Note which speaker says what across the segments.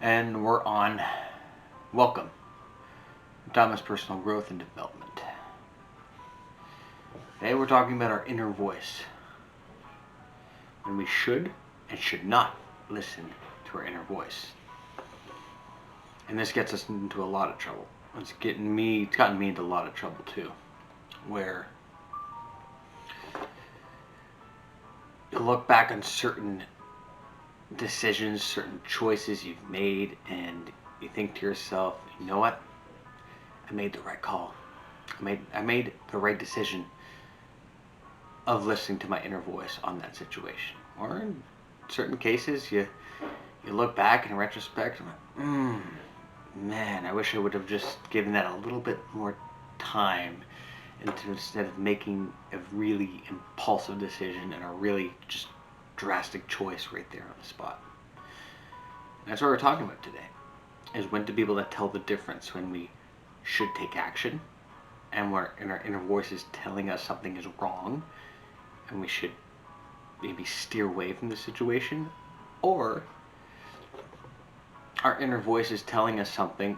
Speaker 1: And we're on. Welcome. Thomas Personal Growth and Development. Today we're talking about our inner voice. When we should and should not listen to our inner voice. And this gets us into a lot of trouble. It's gotten me into a lot of trouble too. Where you look back on certain decisions, certain choices you've made, and you think to yourself, you know what? I made the right call. I made the right decision of listening to my inner voice on that situation. Or in certain cases, you look back in retrospect, and like, man, I wish I would have just given that a little bit more time instead of making a really impulsive decision and a really just drastic choice right there on the spot. And that's what we're talking about today, is when to be able to tell the difference when we should take action and where our inner voice is telling us something is wrong and we should maybe steer away from the situation, or our inner voice is telling us something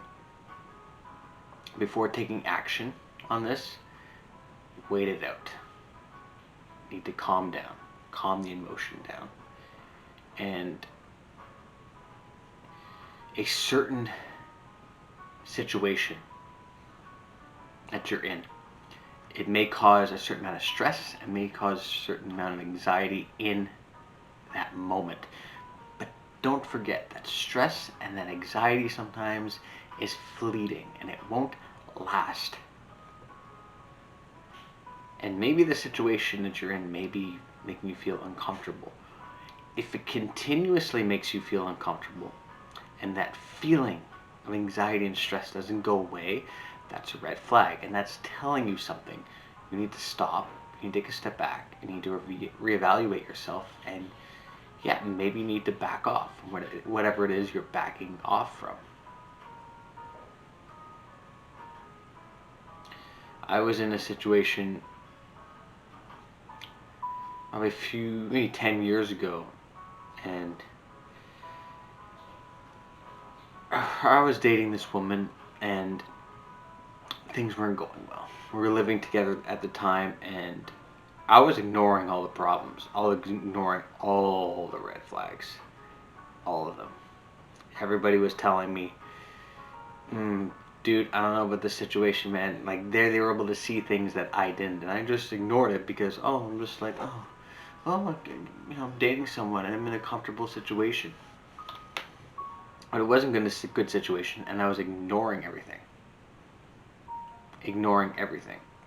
Speaker 1: before taking action on this. Wait it out. Need to calm down. Calm the emotion down. And a certain situation that you're in, it may cause a certain amount of stress, it may cause a certain amount of anxiety in that moment. But don't forget that stress and that anxiety sometimes is fleeting and it won't last. And maybe the situation that you're in may be making you feel uncomfortable. If it continuously makes you feel uncomfortable and that feeling of anxiety and stress doesn't go away, that's a red flag, and that's telling you something. You need to stop, you need to take a step back, you need to reevaluate yourself, and maybe you need to back off from whatever it is you're backing off from. I was in a situation maybe 10 years ago, and I was dating this woman, and things weren't going well. We were living together at the time, and I was ignoring all the problems. I was ignoring all the red flags. All of them. Everybody was telling me, dude, I don't know about this situation, man. Like, they were able to see things that I didn't, and I just ignored it because, I'm just like, I'm dating someone, and I'm in a comfortable situation. But it wasn't a good situation, and I was ignoring everything.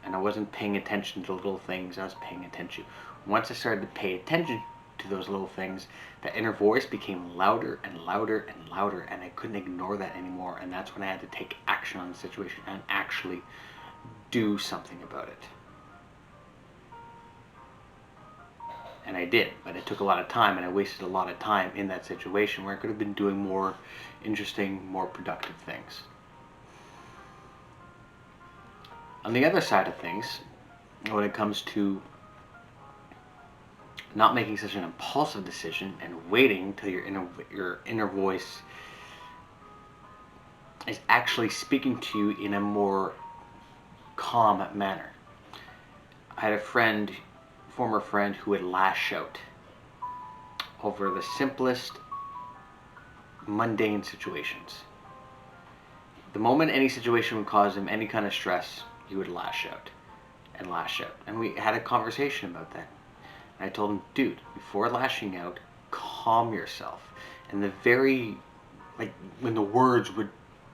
Speaker 1: And I wasn't paying attention to the little things. I was paying attention. Once I started to pay attention to those little things, the inner voice became louder and louder and louder, and I couldn't ignore that anymore. And that's when I had to take action on the situation and actually do something about it. And I did, but it took a lot of time, and I wasted a lot of time in that situation where I could have been doing more interesting, more productive things. On the other side of things, when it comes to not making such an impulsive decision and waiting till your inner voice is actually speaking to you in a more calm manner. I had a former friend, who would lash out over the simplest, mundane situations. The moment any situation would cause him any kind of stress, he would lash out. And we had a conversation about that. And I told him, dude, before lashing out, calm yourself. And when the words would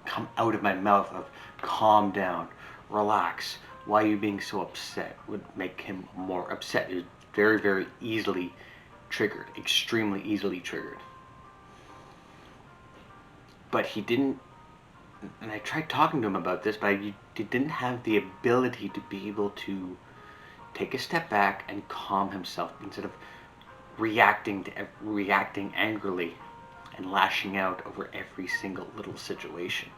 Speaker 1: come out of my mouth of calm down, relax, why are you being so upset, would make him more upset. He was very, very easily triggered, extremely easily triggered. But he didn't, and I tried talking to him about this, but he didn't have the ability to be able to take a step back and calm himself instead of reacting angrily and lashing out over every single little situation.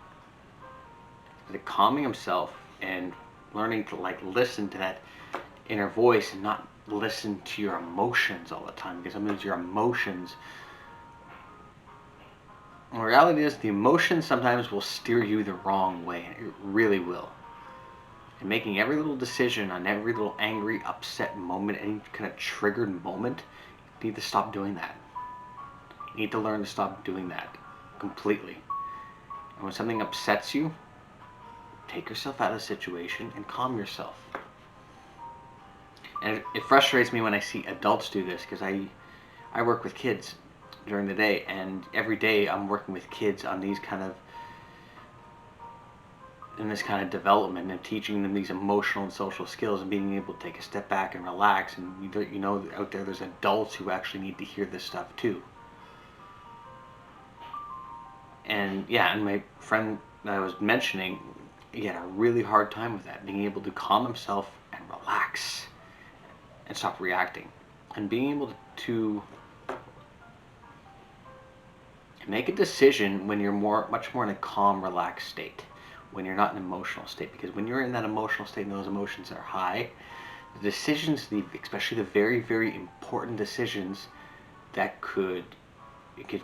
Speaker 1: Calming himself and learning to listen to that inner voice and not listen to your emotions all the time, because sometimes your emotions The reality is the emotion sometimes will steer you the wrong way. It really will. And making every little decision on every little angry, upset moment, any kind of triggered moment, you need to stop doing that. You need to learn to stop doing that completely. And when something upsets you, take yourself out of the situation and calm yourself. And it frustrates me when I see adults do this, because I work with kids during the day, and every day I'm working with kids on these kind of development and teaching them these emotional and social skills and being able to take a step back and relax. And you know out there's adults who actually need to hear this stuff too. And yeah, and my friend that I was mentioning, he had a really hard time with that, being able to calm himself and relax and stop reacting, and being able to make a decision when you're much more in a calm, relaxed state, when you're not in an emotional state. Because when you're in that emotional state and those emotions are high, the decisions, especially the very, very important decisions that could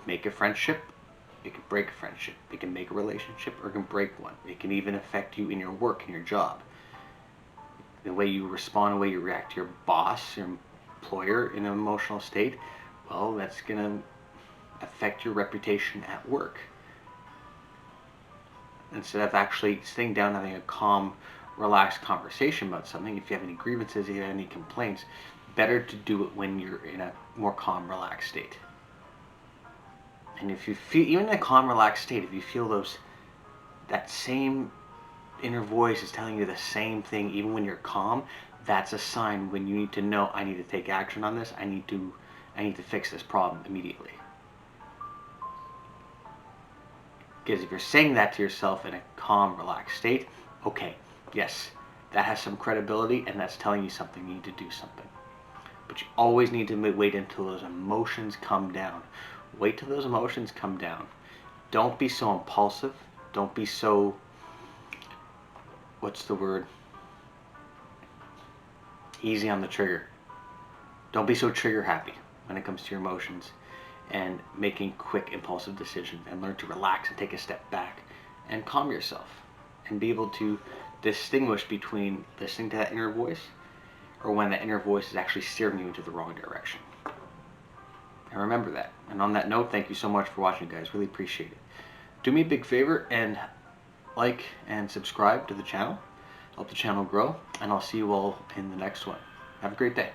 Speaker 1: make a friendship, it could break a friendship, it can make a relationship, or it can break one. It can even affect you in your work, in your job. The way you respond, the way you react to your boss, your employer in an emotional state, well, that's going to affect your reputation at work. Instead of actually sitting down and having a calm, relaxed conversation about something, if you have any grievances, if you have any complaints, better to do it when you're in a more calm, relaxed state. And if you feel, even in a calm, relaxed state, if you feel that same inner voice is telling you the same thing even when you're calm, that's a sign when you need to know, I need to take action on this. I need to fix this problem immediately. Because if you're saying that to yourself in a calm, relaxed state, okay, yes, that has some credibility and that's telling you something, you need to do something. But you always need to wait until those emotions come down. Wait till those emotions come down. Don't be so impulsive. Don't be so, what's the word? Easy on the trigger. Don't be so trigger happy when it comes to your emotions and making quick, impulsive decisions, and learn to relax and take a step back and calm yourself and be able to distinguish between listening to that inner voice or when that inner voice is actually steering you into the wrong direction. And remember that. And on that note, thank you so much for watching, guys. Really appreciate it. Do me a big favor and like and subscribe to the channel. Help the channel grow, and I'll see you all in the next one. Have a great day.